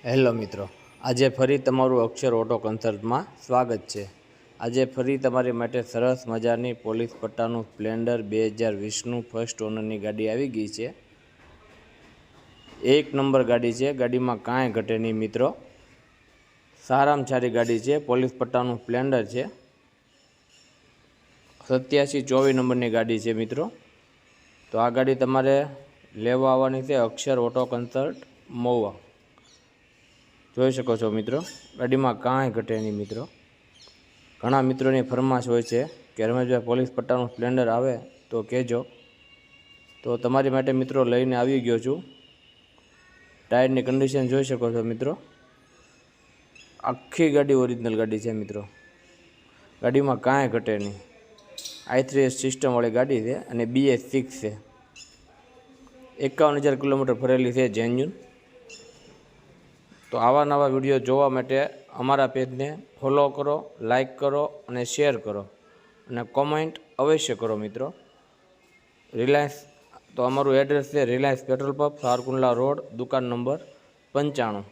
Hello મિત્રો, આજે ફરી તમારું અક્ષર ઓટો કન્સલ્ટમાં સ્વાગત છે। આજે ફરી તમારી માટે સરસ મજાની પોલીસ પટ્ટાનું સ્પ્લેન્ડર 2020નું ફર્સ્ટ ઓનરની ગાડી આવી ગઈ છે। એક નંબર ગાડી છે, ગાડીમાં કાંઈ ઘટે નહીં મિત્રો। સારામાં સારી ગાડી છે, પોલીસ પટ્ટાનું સ્પ્લેન્ડર છે। 8724 નંબરની ગાડી છે મિત્રો। તો આ ગાડી તમારે લેવા આવવાની છે અક્ષર ઓટો કન્સલ્ટ મહુવા। જોઈ શકો છો મિત્રો, ગાડીમાં કાંઈ ઘટે નહીં મિત્રો। ઘણા મિત્રોની ફરમાશ હોય છે કે રમેશભાઈ પોલીસ પટ્ટાનું સ્પ્લેન્ડર આવે તો કહેજો, તો તમારી માટે મિત્રો લઈને આવી ગયો છું। ટાયરની કન્ડિશન જોઈ શકો છો મિત્રો, આખી ગાડી ઓરિજિનલ ગાડી છે મિત્રો। ગાડીમાં કાંઈ ઘટે નહીં। i3s સિસ્ટમવાળી ગાડી છે અને BS6 છે। 51,000 કિલોમીટર ફરેલી છે જેન્યુન। તો આવા નવા વિડીયો જોવા માટે અમારા પેજને ફોલો કરો, લાઈક કરો અને શેર કરો અને કોમેન્ટ અવશ્ય કરો મિત્રો। રિલાયન્સ, તો અમારું એડ્રેસ છે Reliance petrol pump, Sarkundla road, દુકાન નંબર 95।